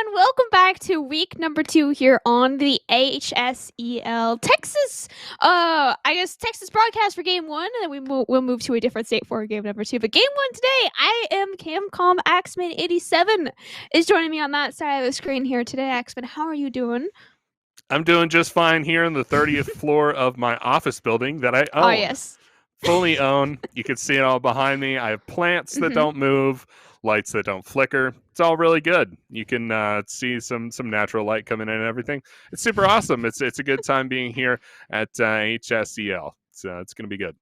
everyone. Welcome back to week number 2 here on the HSEL Texas. Texas broadcast for game 1, and then we'll move to a different state for game number 2. But game 1 today, I am Camcom Axman 87 is joining me on that side of the screen here today. Axman, how are you doing? I'm doing just fine here on the 30th floor of my office building that I own. Oh yes, fully own. You can see it all behind me. I have plants that don't move, lights that don't flicker. It's all really good. You can see some natural light coming in and everything. It's super awesome. It's a good time being here at HSEL. So it's going to be good.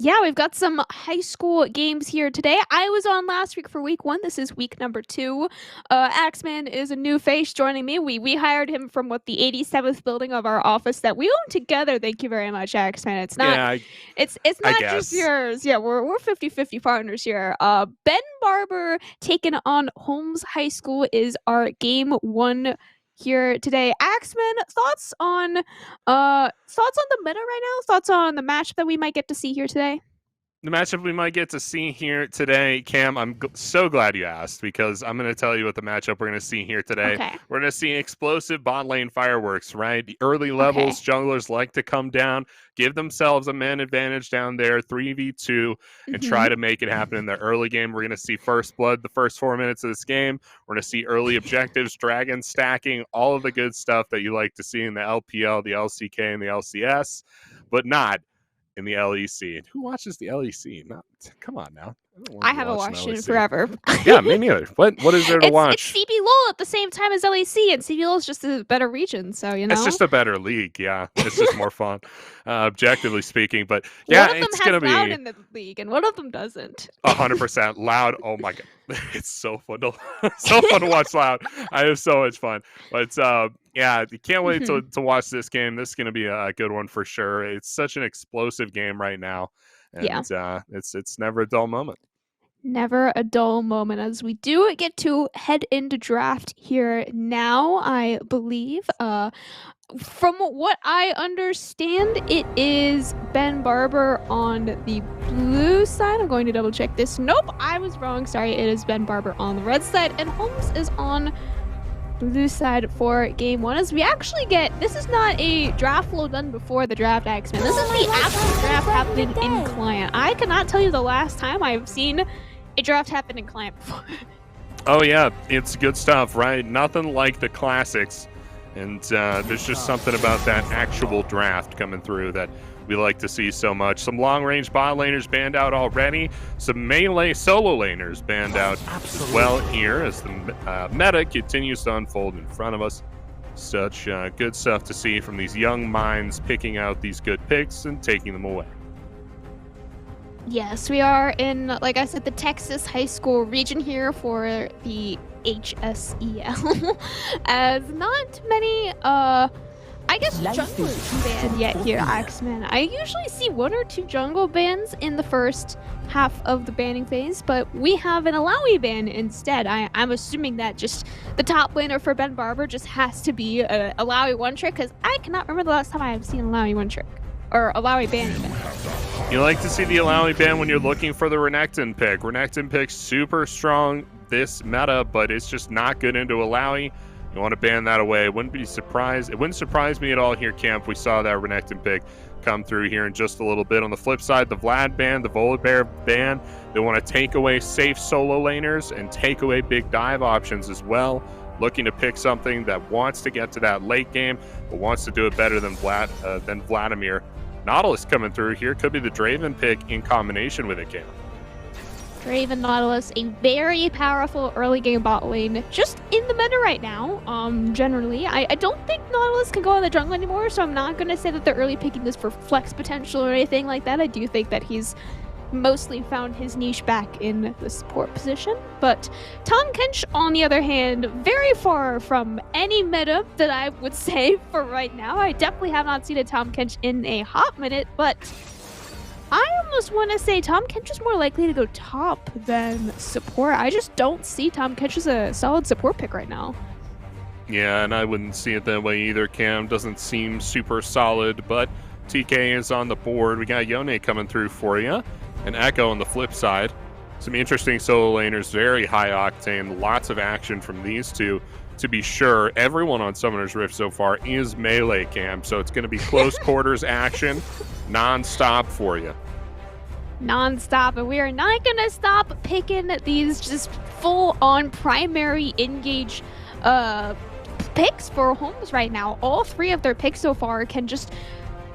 Yeah, we've got some high school games here today. I was on last week for week 1. This is week number 2. Axman is a new face joining me. We hired him from the 87th building of our office that we own together. Thank you very much, Axman. It's not it's not just yours. Yeah, we're 50-50 partners here. Ben Barber taking on Holmes High School is our game 1 here today. Axman, thoughts on the meta right now? Thoughts on the matchup that we might get to see here today? The matchup we might get to see here today, Cam, I'm so glad you asked, because I'm going to tell you what the matchup we're going to see here today. Okay. We're going to see explosive bot lane fireworks, right? The early levels, junglers like to come down, give themselves a man advantage down there, 3v2, and try to make it happen in the early game. We're going to see first blood the first 4 minutes of this game. We're going to see early objectives, dragon stacking, all of the good stuff that you like to see in the LPL, the LCK, and the LCS, but not in the LEC. And who watches the LEC? Come on now. I haven't watched it in forever. Yeah, me neither. What is there to watch? It's CB LoL at the same time as LEC, and CB LoL is just a better region, so you know. It's just a better league, yeah. It's just more fun, objectively speaking. But yeah, it's gonna be Loud in the league, and one of them doesn't. 100% Loud. Oh my god, it's so fun to watch Loud. I have so much fun. But yeah, you can't wait to watch this game. This is gonna be a good one for sure. It's such an explosive game right now. And it's never a dull moment. Never a dull moment, as we do get to head into draft here now, I believe. From what I understand, it is Ben Barber on the blue side. I'm going to double check this. Nope, I was wrong. Sorry, it is Ben Barber on the red side, and Holmes is on blue side for game 1. As we actually get, this is not a draft flow done before the draft, Axman. This is the actual draft happening in client. I cannot tell you the last time I've seen a draft happen in client before. Oh yeah, it's good stuff, right? Nothing like the classics, and there's just something about that actual draft coming through that we like to see so much. Some long-range bot laners banned out already. Some melee solo laners banned out as well here as the meta continues to unfold in front of us. Such good stuff to see from these young minds picking out these good picks and taking them away. Yes, we are in, like I said, the Texas high school region here for the HSEL. As not many, I guess junglers banned yet here, Axman. I usually see 1 or 2 jungle bans in the first half of the banning phase, but we have an Alawi ban instead. I'm assuming that just the top laner for Ben Barber just has to be a Alawi one-trick, because I cannot remember the last time I've seen Alawi one-trick. Or Alawi ban even. You like to see the Alawi ban when you're looking for the Renekton pick. Renekton pick's super strong this meta, but it's just not good into Alawi. You want to ban that away. It wouldn't surprise me at all here, Camp. We saw that Renekton pick come through here in just a little bit. On the flip side, the Vlad ban, the Volibear ban, they want to take away safe solo laners and take away big dive options as well. Looking to pick something that wants to get to that late game, but wants to do it better than Vladimir. Nautilus coming through here. Could be the Draven pick in combination with it, Cam. Draven Nautilus, a very powerful early game bot lane, just in the meta right now. Generally, I don't think Nautilus can go on the jungle anymore, so I'm not going to say that the early picking is for flex potential or anything like that. I do think that he's mostly found his niche back in the support position. But Tom Kench, on the other hand, very far from any meta that I would say for right now. I definitely have not seen a Tom Kench in a hot minute, but I almost want to say Tom Kench is more likely to go top than support. I just don't see Tom Kench as a solid support pick right now. Yeah, and I wouldn't see it that way either, Cam. Doesn't seem super solid, but TK is on the board. We got Yone coming through for you. And Echo on the flip side. Some interesting solo laners, very high octane, lots of action from these two. To be sure, everyone on Summoner's Rift so far is melee camp, so it's going to be close quarters action non-stop for you. Non-stop, and we are not gonna stop picking these just full-on primary engage picks for Holmes right now. All 3 of their picks so far can just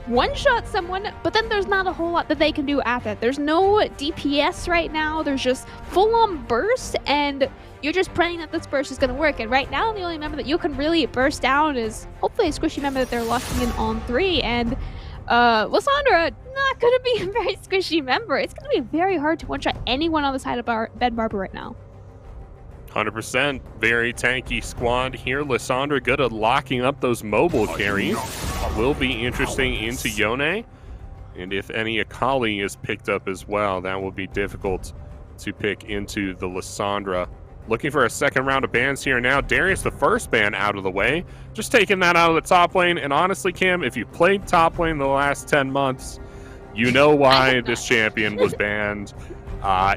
one-shot someone, but then there's not a whole lot that they can do after that. There's no DPS right now. There's just full-on burst, and you're just praying that this burst is going to work. And right now, the only member that you can really burst down is hopefully a squishy member that they're locking in on 3. And Lysandra, not going to be a very squishy member. It's going to be very hard to one-shot anyone on the side of Ben Barber right now. 100%. Very tanky squad here. Lysandra good at locking up those mobile carries. Will be interesting into Yone. And if any Akali is picked up as well, that will be difficult to pick into the Lysandra. Looking for a second round of bans here now. Darius, the first ban out of the way. Just taking that out of the top lane. And honestly, Cam, if you've played top lane the last 10 months, you know why this champion was banned.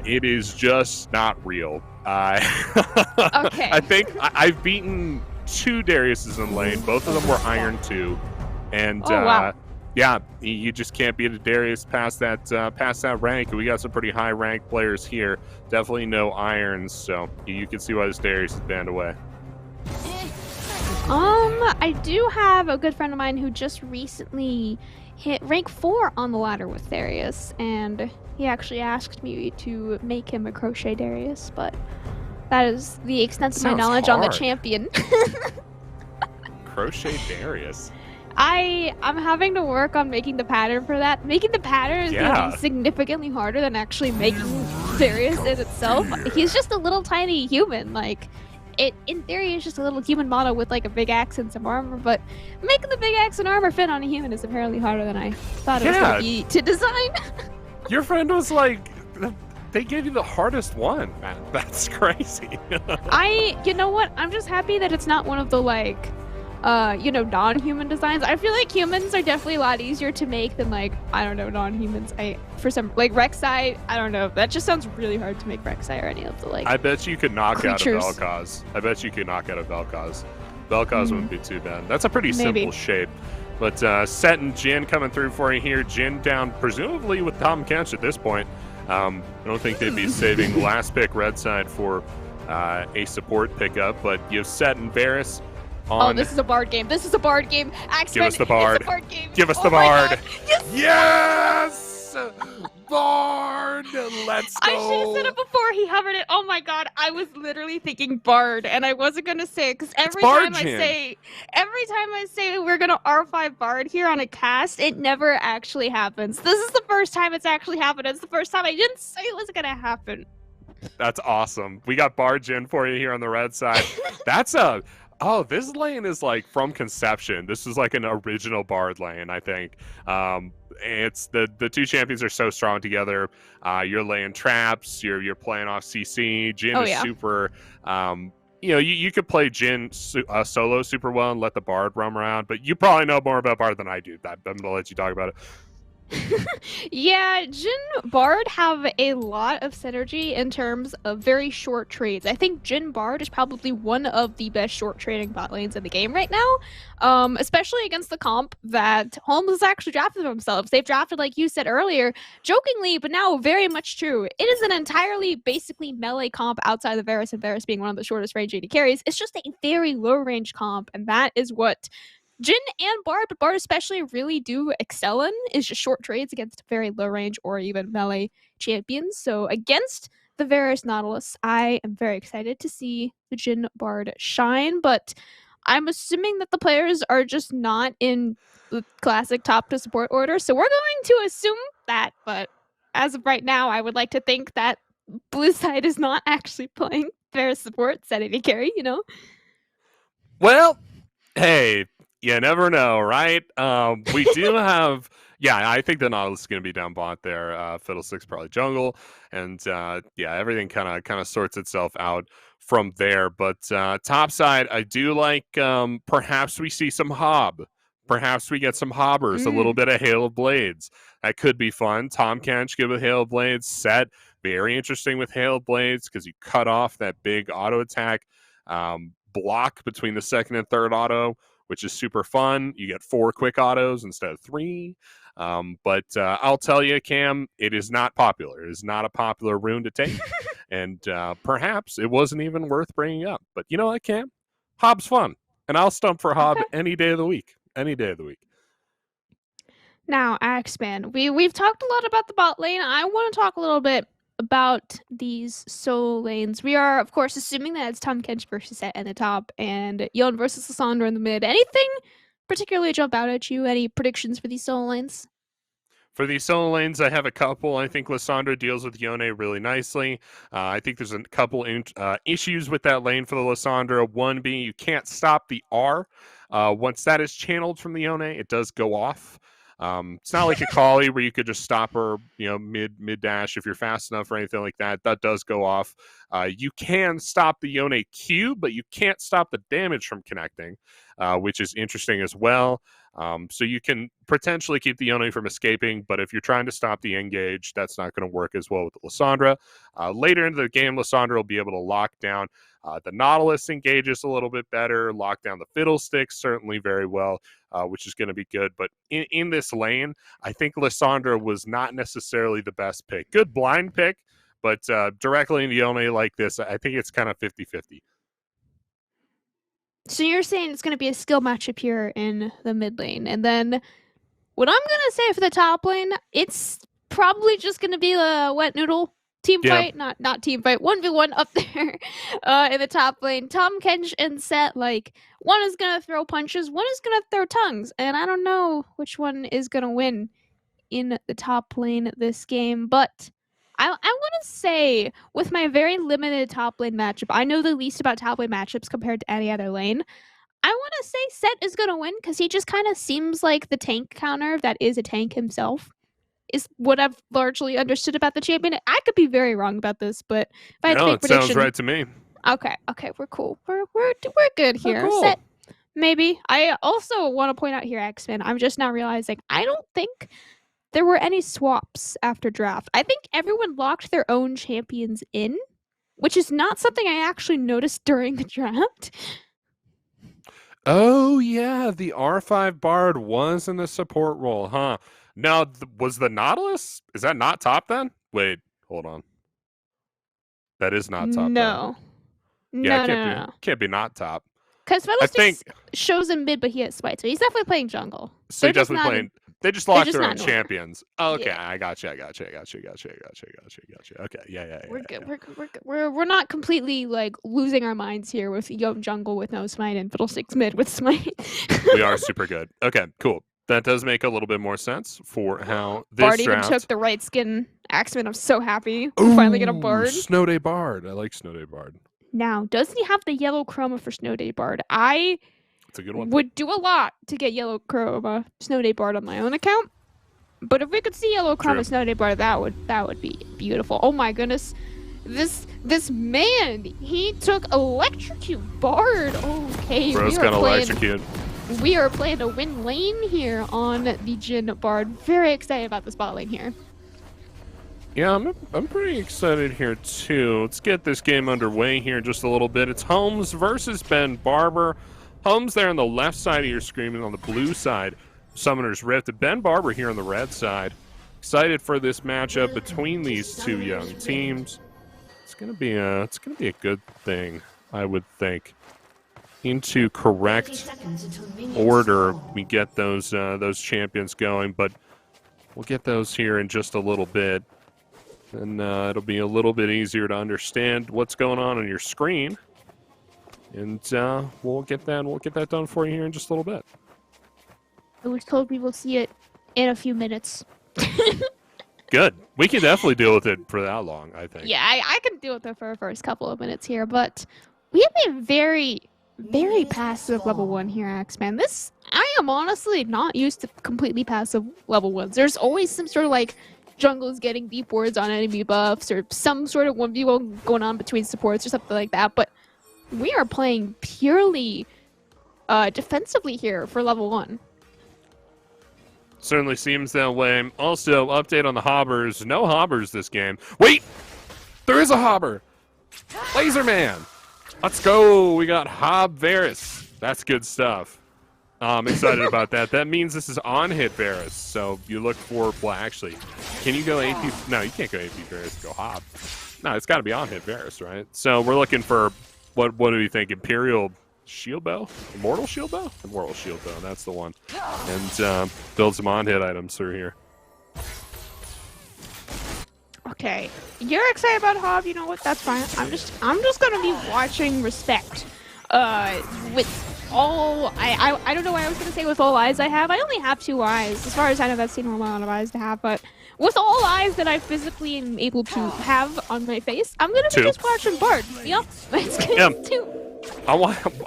It is just not real. Okay. I think I've beaten 2 Dariuses in lane. Both of them were Iron 2. And wow. yeah, you just can't beat a Darius past that rank. We got some pretty high ranked players here. Definitely no irons, so you can see why this Darius is banned away. I do have a good friend of mine who just recently hit rank 4 on the ladder with Darius, and he actually asked me to make him a crochet Darius, but that is the extent of my knowledge on the champion. Crochet Darius. I'm having to work on making the pattern for that. Making the pattern is going to be significantly harder than actually making Darius in itself. He's just a little tiny human. Like, it in theory is just a little human model with like a big axe and some armor, but making the big axe and armor fit on a human is apparently harder than I thought it was going to be to design. Your friend was like, they gave you the hardest one, man. That's crazy. You know what? I'm just happy that it's not one of the like, non-human designs. I feel like humans are definitely a lot easier to make than like, I don't know, non-humans. For some, like Rek'Sai, I don't know. That just sounds really hard to make Rek'Sai or any of the like. I bet you could knock creatures. out a Vel'Koz. I bet you could knock out a Vel'Koz. Vel'Koz wouldn't be too bad. That's a pretty simple shape. But Set and Jin coming through for you here. Jin down presumably with Tahm Kench at this point. I don't think they'd be saving last pick red side for a support pickup, but you have Set and Varus. Oh, this is a Bard game. This is a Bard game. Axeman, give us the Bard. It's a Bard game. Give us the Bard. Yes! Bard! Let's go. I should have said it before he hovered it. Oh my god, I was literally thinking Bard, and I wasn't gonna say it because every time I say we're gonna R5 Bard here on a cast, it never actually happens. This is the first time it's actually happened. It's the first time I didn't say it was gonna happen. That's awesome. We got Bard Jin for you here on the red side. That's a... Oh, this lane is like from conception. This is like an original Bard lane, I think. It's the 2 champions are so strong together. You're laying traps. You're playing off CC. Jin is super. You could play Jin solo super well and let the Bard roam around, but you probably know more about Bard than I do. I'm gonna let you talk about it. Yeah, Jin Bard have a lot of synergy in terms of very short trades. I think Jin Bard is probably one of the best short trading bot lanes in the game right now, especially against the comp that Holmes has actually drafted themselves. They've drafted, like you said earlier, jokingly, but now very much true. It is an entirely basically melee comp outside of Varus, and Varus being one of the shortest range AD carries. It's just a very low range comp, and that is what Jin and Bard, but Bard especially, really do excel in, is just short trades against very low range or even melee champions. So against the Varus Nautilus, I am very excited to see the Jin Bard shine, but I'm assuming that the players are just not in the classic top to support order, so we're going to assume that, but as of right now, I would like to think that blue side is not actually playing Varus support, set AD carry, you know? Well, hey, you never know, right? We do have, I think the Nautilus is going to be down bot there. Fiddlestick's probably jungle, and everything kind of sorts itself out from there. But top side, I do like perhaps we see some Hob. Perhaps we get some Hobbers, a little bit of Hail of Blades. That could be fun. Tahm Kench, good with Hail of Blades. Set very interesting with Hail Blades because you cut off that big auto attack block between the second and third auto, which is super fun. You get 4 quick autos instead of 3. But I'll tell you, Cam, it is not popular. It is not a popular rune to take. And perhaps it wasn't even worth bringing up. But you know what, Cam? Hob's fun. And I'll stump for Hob any day of the week. Any day of the week. Now, Axeman, we've talked a lot about the bot lane. I want to talk a little bit about these solo lanes. We are, of course, assuming that it's Tom Kench versus Set in the top and Yon versus Lissandra in the mid. Anything particularly jump out at you? Any predictions for these solo lanes? For these solo lanes, I have a couple. I think Lissandra deals with Yone really nicely. I think there's a couple issues with that lane for the Lissandra. One being you can't stop the R. Once that is channeled from the Yone, it does go off. It's not like a Kali where you could just stop her, mid dash if you're fast enough or anything like that. That does go off. You can stop the Yone Q, but you can't stop the damage from connecting, which is interesting as well. So you can potentially keep the Yone from escaping, but if you're trying to stop the engage, that's not going to work as well with Lissandra. Later into the game, Lissandra will be able to lock down the Nautilus engages a little bit better, lock down the Fiddlesticks certainly very well, which is going to be good. But in this lane, I think Lissandra was not necessarily the best pick. Good blind pick, but directly into Yone like this, I think it's kind of 50-50. So you're saying it's going to be a skill matchup here in the mid lane. And then what I'm going to say for the top lane, it's probably just going to be a wet noodle team fight. Not team fight, 1v1 up there in the top lane. Tom Kench and Set, like, one is going to throw punches, one is going to throw tongues. And I don't know which one is going to win in the top lane this game. But I want to say, with my very limited top lane matchup, I know the least about top lane matchups compared to any other lane. I want to say Set is going to win because he just kind of seems like the tank counter that is a tank himself, is what I've largely understood about the champion. I could be very wrong about this, but if I had to make a prediction... sounds right to me. Okay, we're cool. We're good here. Cool. Set, maybe. I also want to point out here, X-Men, I'm just now realizing I don't think there were any swaps after draft. I think everyone locked their own champions in, which is not something I actually noticed during the draft. Oh, yeah, the R5 Bard was in the support role, huh? Now, was the Nautilus? Is that not top then? Wait, hold on. That is not top. No. Then. Yeah, no. Can't be not top. Because Fiddlesticks shows in mid, but he has Spite, so he's definitely playing jungle. So he's definitely playing... They just locked their own champions. Oh, okay, yeah. I got you. Okay, yeah. We're good. We're not completely like losing our minds here with Yo jungle with no smite and Fiddlesticks mid with smite. We are super good. Okay, cool. That does make a little bit more sense for how this Bard draft... even took the right skin Axeman. I'm so happy we finally get a Bard. Snow Day Bard. I like Snow Day Bard. Now, doesn't he have the yellow chroma for Snow Day Bard? It's a good one. Would do a lot to get yellow chroma Snow Day Bard on my own account. But if we could see yellow chroma Snow Day Bard, that would be beautiful. Oh my goodness. This man, he took Electrocute Bard. Okay, Bro's got Electrocute. We are playing a win lane here on the Jhin Bard. Very excited about this bot lane here. Yeah, I'm pretty excited here too. Let's get this game underway here in just a little bit. It's Holmes versus Ben Barber. Holmes there on the left side of your screen, and on the blue side, Summoner's Rift. Ben Barber here on the red side. Excited for this matchup between these two young teams. It's gonna be a good thing, I would think. Into correct order, we get those champions going, but we'll get those here in just a little bit, and it'll be a little bit easier to understand what's going on your screen. And we'll get that done for you here in just a little bit. I was told we will see it in a few minutes. Good. We can definitely deal with it for that long, I think. Yeah, I can deal with it for the first couple of minutes here, but we have a very, very passive level 1 here, Axeman. I am honestly not used to completely passive level 1s. There's always some sort of like jungles getting deep wards on enemy buffs or some sort of 1v1 going on between supports or something like that, but we are playing purely defensively here for level 1. Certainly seems that way. Also, update on the Hobbers. No Hobbers this game. Wait! There is a Hobber. Laser Man. Let's go. We got Hob Varus. That's good stuff. I'm excited about that. That means this is on hit Varus. So you look for, well, actually, can you go AP? No, you can't go AP Varus. Go Hob. No, it's got to be on hit Varus, right? So we're looking for, what do you think? Imperial Shield Bow? Immortal Shield Bow? Immortal Shield Bow. That's the one. And build some on hit items through here. Okay, you're excited about Hob. You know what? That's fine. I'm just gonna be watching Respect. With all I don't know why I was gonna say with all eyes I have. I only have 2 eyes. As far as I know, that's the normal amount of eyes to have. But with all eyes that I physically am able to have on my face, I'm gonna be just watching Bard. Yep, it's gonna be 2.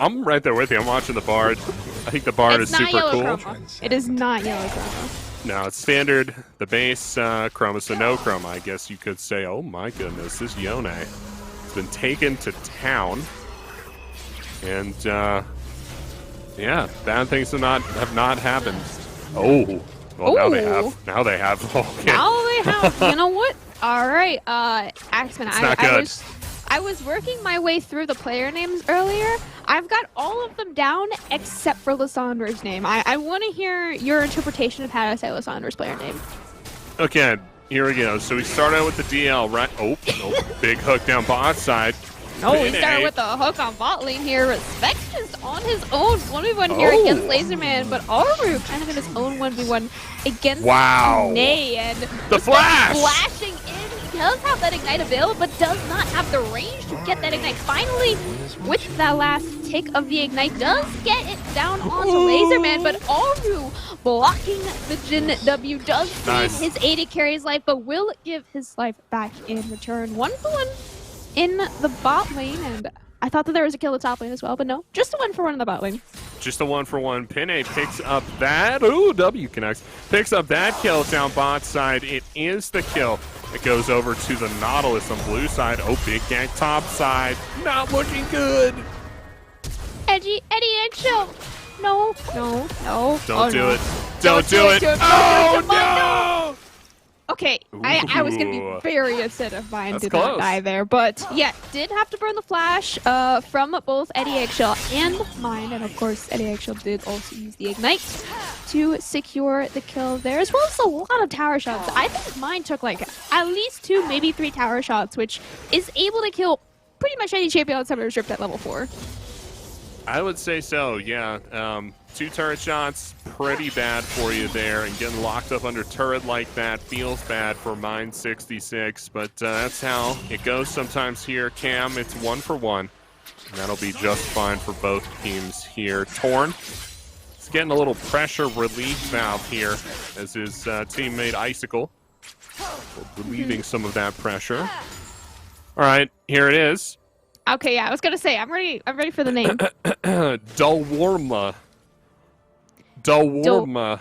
I'm right there with you. I'm watching the Bard. I think the Bard is super cool. Chroma. It is not yellow chroma. No, it's standard, the base chroma, so no chroma. I guess you could say, oh my goodness, this Yone has been taken to town. And, yeah, bad things have not happened. Oh, well, now they have. Now they have. Okay. Now they have. You know what? All right, Axeman, I was working my way through the player names earlier. I've got all of them down except for Lissandra's name. I want to hear your interpretation of how to say Lissandra's player name. Okay, here we go. So we start out with the DL, right? Oh, no, big hook down bot side. No, we started with the hook on bot lane here. Respect is on his own 1v1 here against Laserman, but Aru kind of in his own 1v1 against Nay, and the flash! Flashing in. He does have that ignite available, but does not have the range to get that ignite. Finally, with that last tick of the ignite, does get it down onto Laserman, but Aru blocking the Jin W does save his AD carry's life, but will give his life back in return. 1-for-1 in the bot lane, and I thought that there was a kill at top lane as well, but no, just a 1-for-1 in the bot lane. Just a 1-for-1. Pinay picks up that. Ooh, W connects. Picks up that kill down bot side. It is the kill. It goes over to the Nautilus on blue side. Oh, big gank top side. Not looking good. Eddie Eggshell. No. Don't do it. Don't do it. Oh, no! Okay, I was going to be very upset if mine did not die there, but yeah, did have to burn the flash from both Eddie Eggshell and mine, and of course Eddie Eggshell did also use the ignite to secure the kill there, as well as a lot of tower shots. I think mine took like at least 2, maybe 3 tower shots, which is able to kill pretty much any champion that's ever stripped at level 4. I would say so, yeah. 2 turret shots, pretty bad for you there, and getting locked up under turret like that feels bad for Mine 66, but that's how it goes sometimes here. Cam, it's 1-for-1, and that'll be just fine for both teams here. Torn, he's getting a little pressure relief valve here as his teammate Icicle relieving some of that pressure. All right, here it is. Okay, yeah, I was gonna say I'm ready for the name. Dulwarma.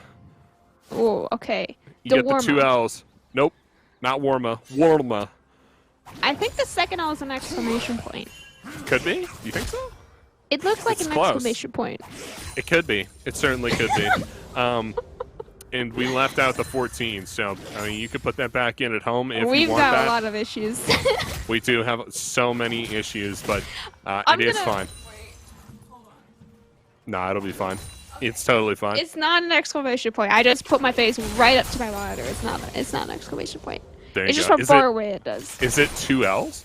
Oh, okay. You get the 2 L's. Nope, not Warma. Warma. I think the second L is an exclamation point. Could be? You think so? It looks like an exclamation point. It could be. It certainly could be. And we left out the 14, so I mean, you could put that back in at home if you want that. We've got a lot of issues. We do have so many issues, but it is fine. Nah, it'll be fine. It's totally fine. It's not an exclamation point. I just put my face right up to my monitor. It's not an exclamation point. It's just from far away it does. Is it 2 L's?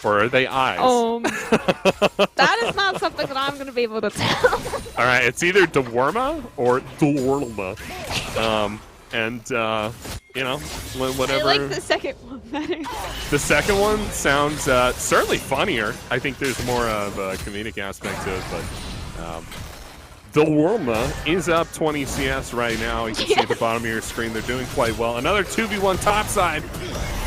Or are they eyes? That is not something that I'm going to be able to tell. All right, it's either Dwarma or Dwarma. And, you know, whatever. I like the second one better. The second one sounds certainly funnier. I think there's more of a comedic aspect to it, but Dwarma is up 20 CS right now. You can see at the bottom of your screen they're doing quite well. Another 2v1 topside.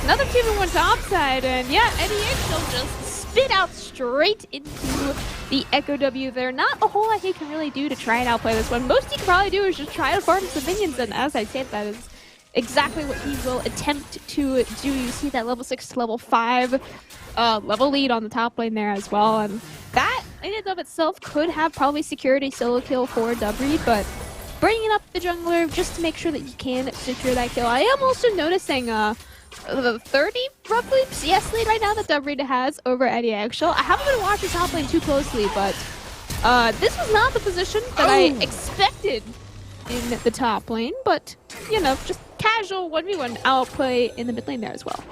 Another 2v1 topside, and yeah, Eddie Eggshell just spit out straight into the Echo W there. Not a whole lot he can really do to try and outplay this one. Most he can probably do is just try to farm some minions, and as I said, that is exactly what he will attempt to do. You see that level 6 to level 5 level lead on the top lane there as well, and that in and of itself could have probably secured a solo kill for W, but bringing up the jungler just to make sure that he can secure that kill. I am also noticing the 30 roughly CS lead right now that Dubrita has over Eddie Eggshell. I haven't been watching top lane too closely, but this was not the position that I expected in the top lane, but, you know, just casual 1v1 outplay in the mid lane there as well.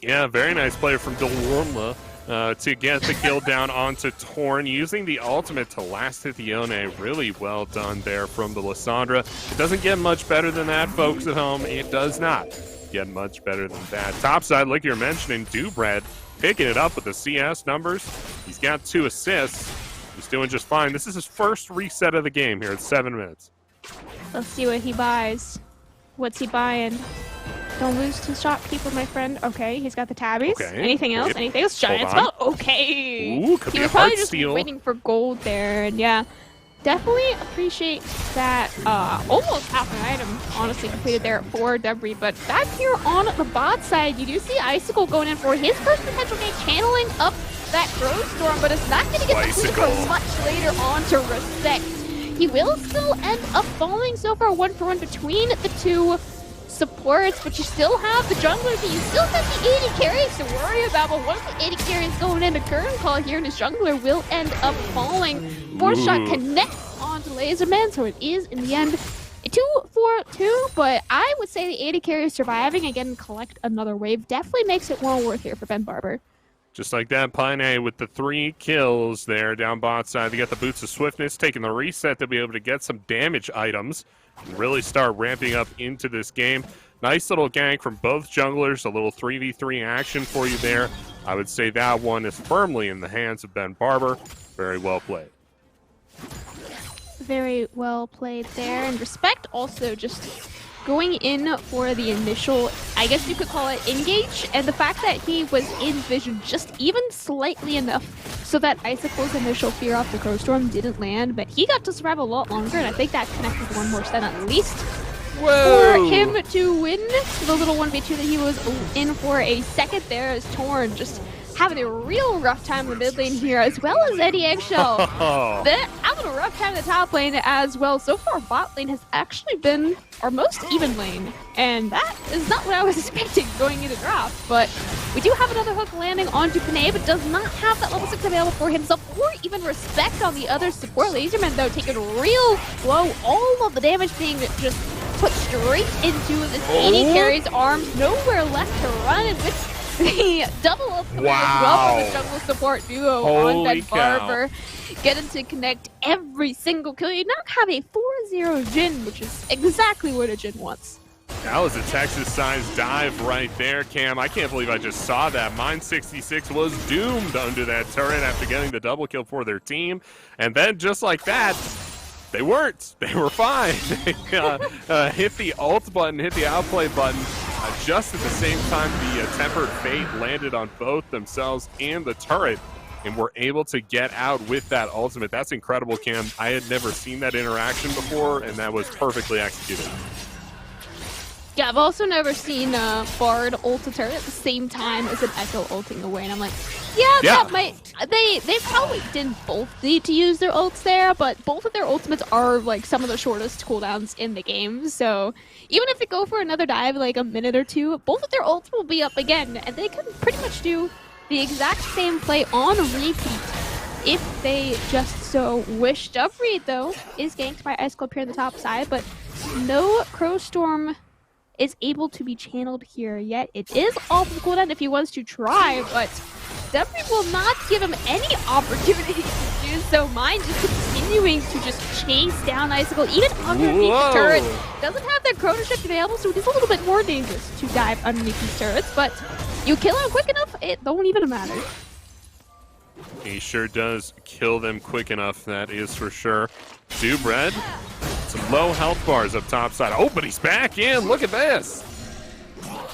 Yeah, very nice play from Delorma to get the kill down onto Torn, using the ultimate to last hit the One. Really well done there from the Lissandra. It doesn't get much better than that, folks at home. It does not get much better than that. Topside, like you're mentioning, Dubred picking it up with the CS numbers. He's got 2 assists. He's doing just fine. This is his first reset of the game here at 7 minutes. Let's see what he buys. What's he buying? Don't lose to shopkeeper, my friend. Okay, he's got the tabbies. Okay. Anything else? Anything else? Giant spell. Okay. Ooh, could he be was a probably heart just steal. waiting for gold there, and yeah, definitely appreciate that almost half an item honestly completed there for Debris. But back here on the bot side, you do see Icicle going in for his first potential game, channeling up that Growth Storm, but it's not going to get completed for much later on to Respect. He will still end up falling so far 1-for-1 between the two supports, but you still have the junglers, and you still have the AD carries to worry about. But once the AD carries going into current call here, and his jungler will end up falling. Force shot connects onto Laserman, so it is in the end a 2-4-2. But I would say the AD carry surviving again, collect another wave definitely makes it well worth here for Ben Barber. Just like that, Pine with the 3 kills there down bot side. They got the Boots of Swiftness, taking the reset to be able to get some damage items and really start ramping up into this game. Nice little gank from both junglers, a little 3v3 action for you there. I would say that one is firmly in the hands of Ben Barber. Very well played. Very well played there. And Respect also just going in for the initial, I guess you could call it, engage, and the fact that he was in vision just even slightly enough so that Icicle's initial fear off the Crow Storm didn't land, but he got to survive a lot longer, and I think that connected one more stun at least for him to win the little 1v2 that he was in for a second there, as Torn just having a real rough time in the mid lane here, as well as Eddie Eggshell. They're having a rough time in the top lane as well. So far, bot lane has actually been our most even lane, and that is not what I was expecting going into draft. But we do have another hook landing onto Panay, but does not have that level 6 available for himself or even Respect on the other support. Laserman, though, taking a real blow. All of the damage being just put straight into this AD carry's arms. Nowhere left to run, and with the double up as well from the jungle support duo on Ben Barber. Getting to connect every single kill. You now have a 4-0 Jhin, which is exactly what a Jhin wants. That was a Texas-sized dive right there, Cam. I can't believe I just saw that. Mine 66 was doomed under that turret after getting the double kill for their team. And then just like that, they weren't. They were fine. They hit the ult button, hit the outplay button. Just at the same time, the Tempered Fate landed on both themselves and the turret, and were able to get out with that ultimate. That's incredible, Cam. I had never seen that interaction before, and that was perfectly executed. Yeah, I've also never seen Bard ult a turret at the same time as an Echo ulting away, and I'm like, that might... They probably didn't both need to use their ults there, but both of their ultimates are like some of the shortest cooldowns in the game, so even if they go for another dive like a minute or two, both of their ults will be up again, and they can pretty much do the exact same play on repeat if they just so wish. Dubreed, though, is ganked by Ice Club here on the top side, but no Crow Storm is able to be channeled here yet. It is off the cooldown if he wants to try, but Dubreed will not give him any opportunity to do so. Mine just continuing to just chase down Icicle, even underneath the turret. Doesn't have that Chrono Shift available, so it is a little bit more dangerous to dive underneath these turrets, but you kill him quick enough, it don't even matter. He sure does kill them quick enough, that is for sure. Dubred, some low health bars up top side. Oh, but he's back in. Look at this.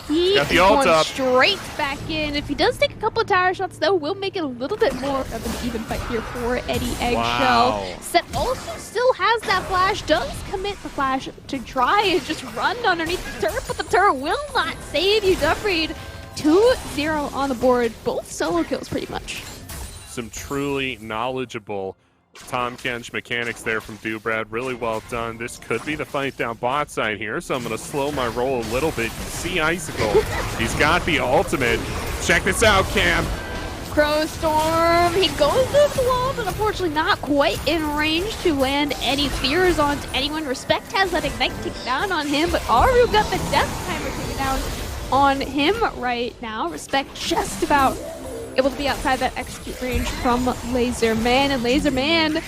He got the is ult going up. Straight back in. If he does take a couple of tower shots, though, we'll make it a little bit more of an even fight here for Eddie Eggshell. Wow. Set also still has that flash, does commit the flash to try and just run underneath the turret, but the turret will not save you. Dubreed 2-0 on the board. Both solo kills, pretty much. Some truly knowledgeable Tom Kench mechanics there from Dubrad. Really well done. This could be the fight down bot side here, so I'm going to slow my roll a little bit. You see Icicle. He's got the ultimate. Check this out, Cam. Crow Storm, he goes to the wall, but unfortunately not quite in range to land any fears onto anyone. Respect has that Ignite taken down on him, but Aru got the Death Timer taken down on him right now. Respect just about able to be outside that execute range from Laserman, and Laserman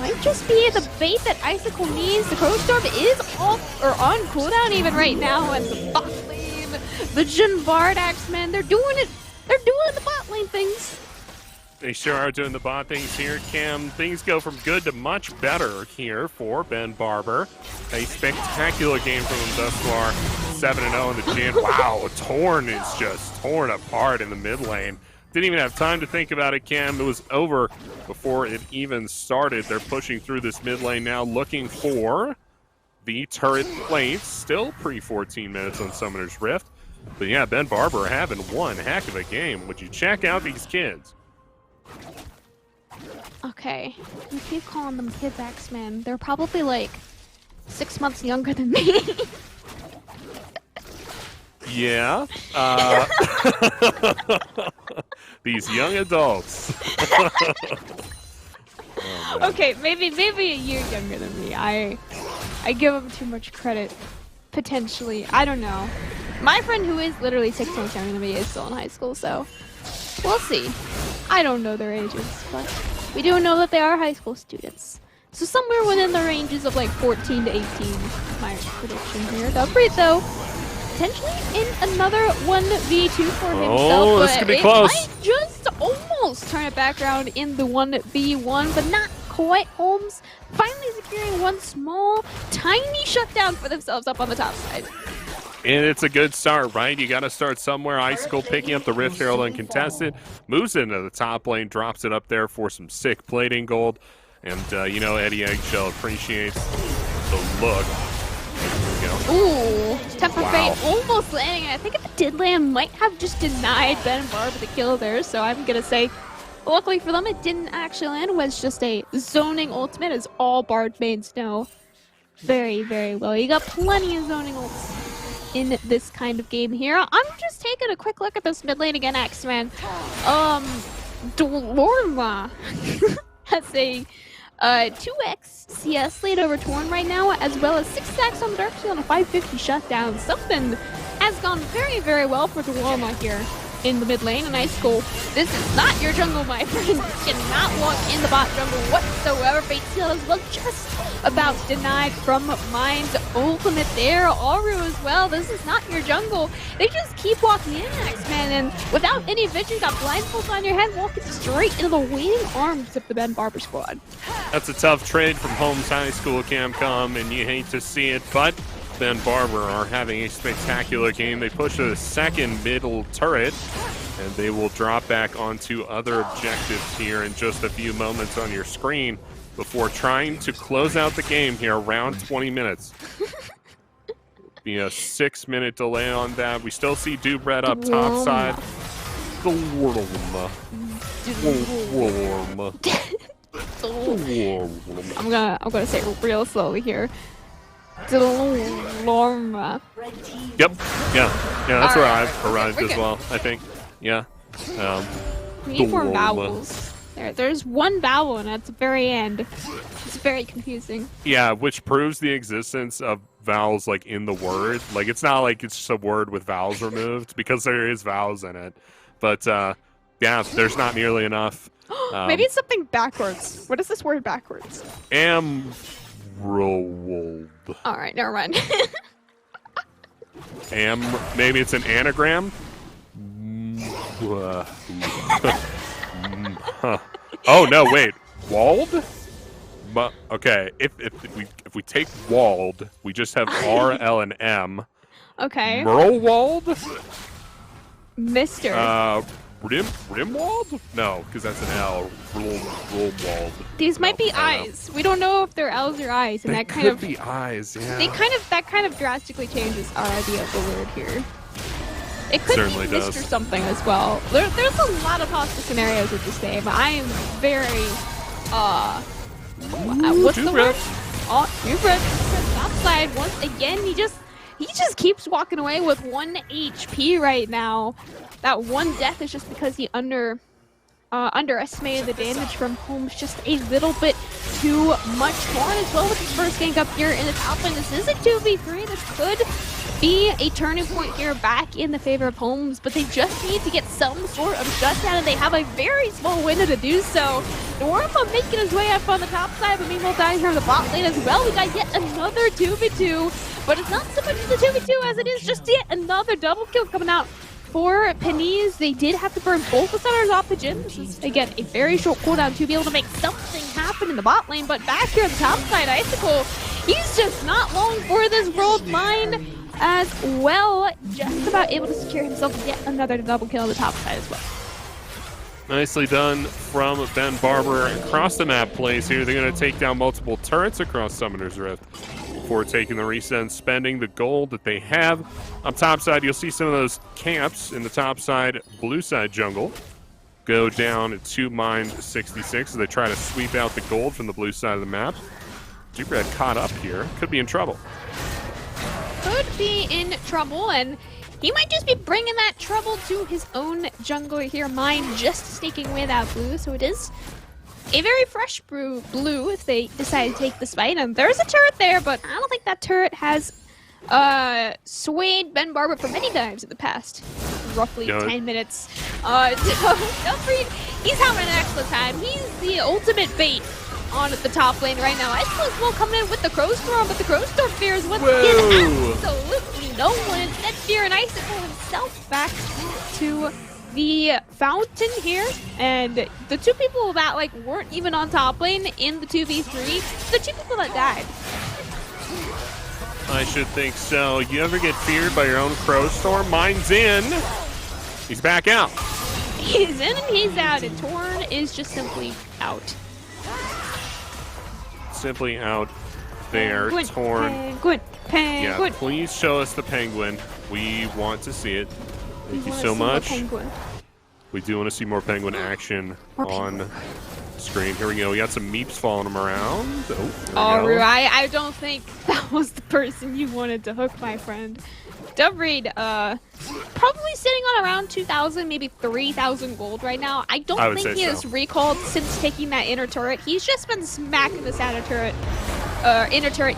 might just be the bait that Icicle needs. The Crow Storm is off, or on cooldown even right now, and the bot lane, the Jhin Bard Axemen, they're doing it. They're doing the bot lane things. They sure are doing the bot things here, Cam. Things go from good to much better here for Ben Barber. A spectacular game from him thus far. 7-0 in the Jhin. Wow, Torn is just torn apart in the mid lane. Didn't even have time to think about it, Cam. It was over before it even started. They're pushing through this mid lane now, looking for the turret plates. Still pre-14 minutes on Summoner's Rift. But yeah, Ben Barber having one heck of a game. Would you check out these kids? Okay, we keep calling them kids, Axemen. They're probably like 6 months younger than me. Yeah. These young adults. Oh, okay, maybe a year younger than me. I give them too much credit. Potentially, I don't know. My friend who is literally 6 months younger than me is still in high school, so we'll see. I don't know their ages, but we do know that they are high school students. So somewhere within the ranges of like 14 to 18 is my prediction here. Gubreed, though, potentially in another 1v2 for himself. Oh, this could be close. Might just almost turn it back around in the 1v1, but not quite. Holmes finally securing one small, tiny shutdown for themselves up on the top side. And it's a good start, right? You got to start somewhere. Icicle picking up the Rift Herald uncontested, moves into the top lane, drops it up there for some sick plating gold. And, you know, Eddie Eggshell appreciates the look. There we go. Ooh, Temper Fate almost landing. I think if it did land, might have just denied Ben Barber the kill there. So I'm going to say, luckily for them, it didn't actually land. It was just a zoning ultimate, as all Bard mains know very, very well. You got plenty of zoning ults in this kind of game here. I'm just taking a quick look at this mid lane again, Axeman. Dorma has a 2x CS lead over Torn right now, as well as 6 stacks on Darkseid on a 550 shutdown. Something has gone very, very well for Dorma here in the mid lane, and Icicle, this is not your jungle, my friend. You cannot walk in the bot jungle whatsoever. Fate Seal as well, just about denied from Mind's ultimate there. Aru as well, this is not your jungle. They just keep walking in, Axeman, and without any vision, got blindfolds on your head, walking straight into the waiting arms of the Ben Barber squad. That's a tough trade from Holmes High School, Camcom, and you hate to see it, but Ben Barber are having a spectacular game. They push a second middle turret, and they will drop back onto other objectives here in just a few moments on your screen before trying to close out the game here around 20 minutes. Be a 6-minute delay on that. We still see Dubrad up top side. The I'm gonna say it real slowly here. Lorma. Yep. Yeah, that's where I've Okay, arrived we're as good. well, I think. Yeah. We need more vowels. There's one vowel and at the very end. It's very confusing. Yeah, which proves the existence of vowels like in the word. Like it's not like it's just a word with vowels removed, because there is vowels in it. But yeah, there's not nearly enough. Maybe it's something backwards. What is this word backwards? Amrold. Alright, never mind. Maybe it's an anagram? Oh no, wait. Walled? Okay, if we take walled, we just have R, L, and M. Okay. Merlwald? Mr. Rimwald? No, because that's an L. Rimwald. These might be eyes. We don't know if they're L's or I's, and They that kind could of be eyes, yeah. that kind of drastically changes our idea of the word here. It could Certainly be does. Mr. something as well. There's a lot of possible scenarios with this game. I am very, What's the word? Oh, top side once again. He just keeps walking away with 1 HP right now. That one death is just because he underestimated the damage from Holmes just a little bit too much. Torn as well with his first gank up here in the top lane. This is a 2v3. This could be a turning point here back in the favor of Holmes, but they just need to get some sort of shutdown, and they have a very small window to do so. Norma making his way up on the top side, but meanwhile down here on the bot lane as well. We got yet another 2v2, but it's not so much the 2v2 as it is just yet another double kill coming out for Pennies. They did have to burn both the centers off the gym. This is, again, a very short cooldown to be able to make something happen in the bot lane, but back here on the top side, Icicle, he's just not long for this world mine as well. Just about able to secure himself yet another double kill on the top side as well. Nicely done from Ben Barber. Across the map plays here. They're going to take down multiple turrets across Summoner's Rift before taking the reset and spending the gold that they have. On top side, you'll see some of those camps in the top side, blue side jungle, go down to mine 66 as they try to sweep out the gold from the blue side of the map. Red caught up here. Could be in trouble. Could be in trouble, and he might just be bringing that trouble to his own jungler here. Mine just staking away that blue, so it is a very fresh blue if they decide to take this fight. And there's a turret there, but I don't think that turret has swayed Ben Barber for many times in the past roughly 10 minutes. Dumfries, he's having an excellent time. He's the ultimate bait on the top lane right now. Icicle as well coming in with the Crow Storm, but the Crow Storm fears once again absolutely no one. Instead, Fear and Icicle himself back to the fountain here, and the two people that weren't even on top lane in the 2v3, the two people that died. I should think so. You ever get feared by your own Crow Storm? Mine's in. He's back out. He's in and he's out, and Torn is just simply out. Simply out there. Penguin, Torn. penguin. Yeah, please show us the penguin. We want to see it. Thank you so much. We do want to see more penguin action on screen. Here we go. We got some meeps following him around. Oh, I don't think that was the person you wanted to hook, my friend. Dumfries, probably sitting on around 2,000, maybe 3,000 gold right now. I don't think he has recalled since taking that inner turret. He's just been smacking this inner turret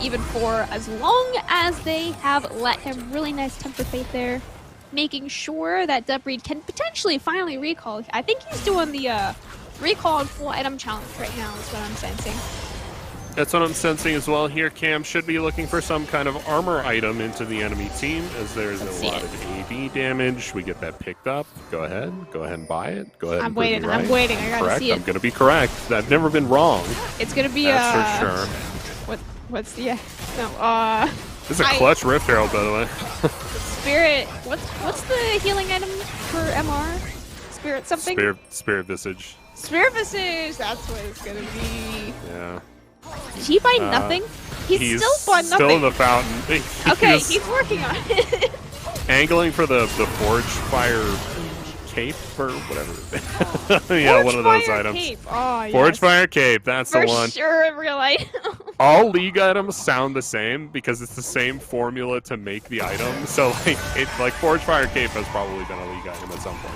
even for as long as they have let him. Really nice temper fate there, making sure that Dumfries can potentially finally recall. I think he's doing the recall and full item challenge right now is what I'm sensing. That's what I'm sensing as well here. Cam should be looking for some kind of armor item into the enemy team, as there's a lot of AD damage. We get that picked up. Go ahead and buy it. Go ahead. I'm waiting. I gotta see it. I'm gonna be correct. I've never been wrong. It's gonna be that's for sure. This is a clutch Rift Herald, by the way. Spirit. What's the healing item for MR? Spirit something. Spirit Visage. Spirit Visage. That's what it's gonna be. Yeah. Did he buy nothing? He's still bought nothing. Still in the fountain. Okay, he's working on it. Angling for the Forge Fire Cape or whatever. Yeah, one of those items. Cape. Oh, yes. Forge Fire Cape, that's the one. For sure, in real life. All League items sound the same because it's the same formula to make the item. So Forge Fire Cape has probably been a League item at some point.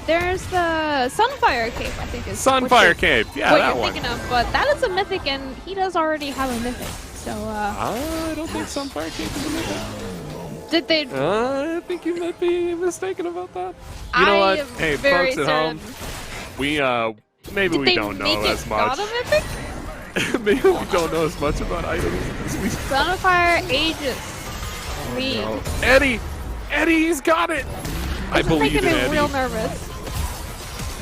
There's the Sunfire Cape, I think is Sunfire Cape, yeah, that one. Thinking of, but that is a mythic, and he does already have a mythic. So I don't think Sunfire Cape is a mythic. Did they? I think you might be mistaken about that. You know what? Hey, folks at home, we maybe we don't know as much. Not a mythic? Maybe we don't know as much about items as we. Sunfire Aegis. No. Eddie's got it. I believe in Eddie. Real nervous.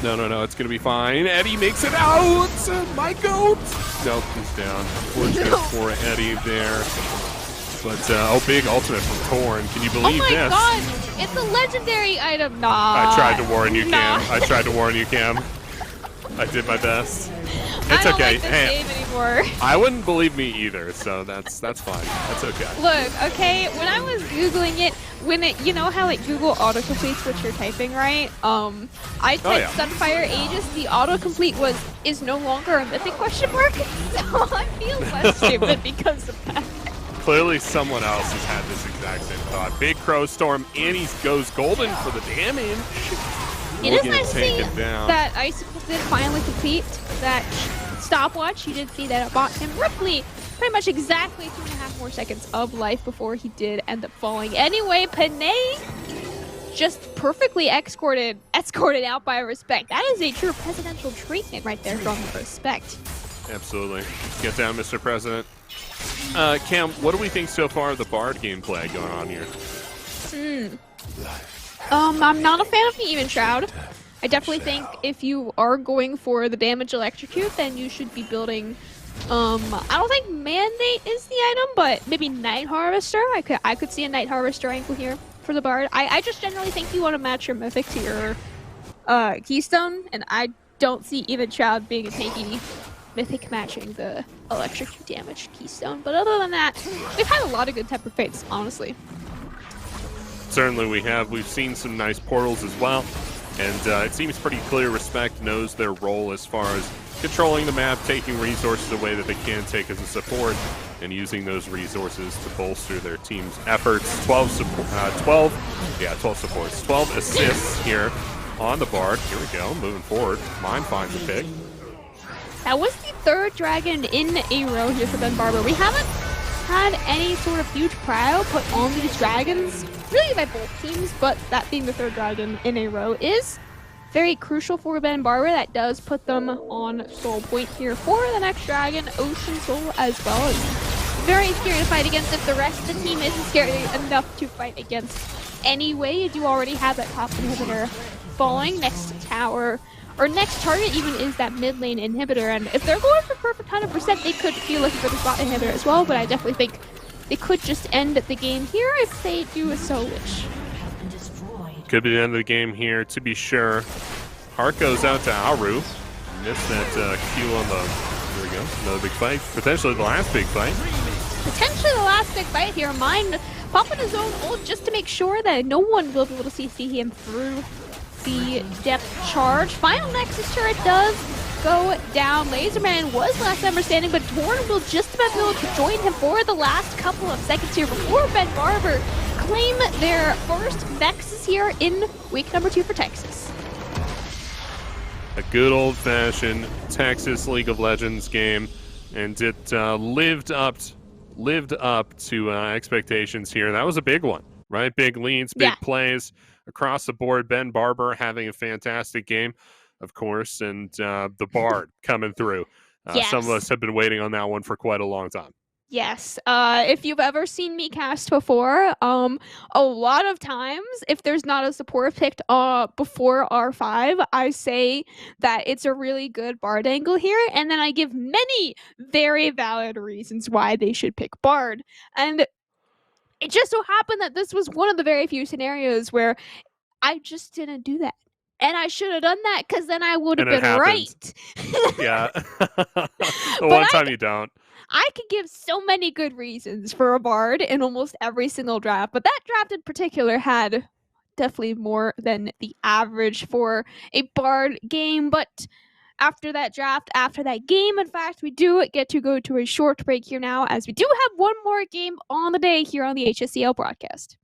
No, it's gonna be fine. Eddie makes it out! My goat! Nope, he's down. Unfortunate for Eddie there. But, big ultimate from Torn. Can you believe this? Oh my god! It's a legendary item! Nah. I tried to warn you, Cam. I tried to warn you, Cam. I did my best. It's I don't okay. Like this game anymore. I wouldn't believe me either, so that's fine. That's okay. Look, okay, when I was Googling it, when it, you know how like Google autocompletes what you're typing, right? I typed yeah. Sunfire Aegis, the autocomplete is no longer a mythic question mark, so I feel less stupid because of that. Clearly someone else has had this exact same thought. Big Crow Storm, and he goes golden for the damage. It is nice to see that Icicle did finally complete that stopwatch. You did see that it bought him roughly pretty much exactly 2.5 more seconds of life before he did end up falling. Anyway, Panay just perfectly escorted out by Respect. That is a true presidential treatment right there from Respect. Absolutely. Get down, Mr. President. Cam, what do we think so far of the Bard gameplay going on here? I'm not a fan of the Even Shroud. I definitely think if you are going for the damage electrocute, then you should be building. I don't think Mandate is the item, but maybe Night Harvester. I could see a Night Harvester angle here for the Bard. I just generally think you want to match your Mythic to your Keystone, and I don't see Even Shroud being a tanky Mythic matching the electrocute damage Keystone. But other than that, we've had a lot of good Temper Fates, honestly. Certainly we have. We've seen some nice portals as well. And it seems pretty clear Respect knows their role as far as controlling the map, taking resources away that they can take as a support, and using those resources to bolster their team's efforts. 12 supports, 12 assists here on the Bard. Here we go, moving forward. Mine finds a pick. That was the third dragon in a row here for Ben Barber. We haven't had any sort of huge prio put on these dragons, really by both teams, but that being the third dragon in a row is very crucial for Ben Barber. That does put them on soul point here for the next dragon, Ocean Soul as well. It's very scary to fight against if the rest of the team isn't scary enough to fight against anyway. You do already have that top inhibitor falling next to tower. Or next target even is that mid lane inhibitor, and if they're going for perfect 100%, they could be looking for the bot inhibitor as well, but I definitely think they could just end the game here if they do so wish. Could be the end of the game here, to be sure. Heart goes out to Aru. Missed that Q on the... Here we go, another big fight. Potentially the last big fight. Potentially the last big fight here. Mind popping his own ult just to make sure that no one will be able to see him through the depth charge. Final Nexus turret does go down. Laserman was last member standing, but Torn will just about be able to join him for the last couple of seconds here before Ben Barber claim their first Nexus here in week number 2 for Texas. A good old-fashioned Texas League of Legends game, and it lived up to expectations here. That was a big one, right? Big leads, big plays across the board. Ben Barber having a fantastic game, of course, and the Bard coming through. Yes. Some of us have been waiting on that one for quite a long time. Yes. If you've ever seen me cast before, a lot of times, if there's not a support picked before R5, I say that it's a really good Bard angle here, and then I give many very valid reasons why they should pick Bard. And it just so happened that this was one of the very few scenarios where I just didn't do that. And I should have done that, because then I would have been right. Yeah. The one time you don't. I could give so many good reasons for a Bard in almost every single draft, but that draft in particular had definitely more than the average for a Bard game. But after that draft, after that game, in fact, we do get to go to a short break here now, as we do have one more game on the day here on the HSEL broadcast.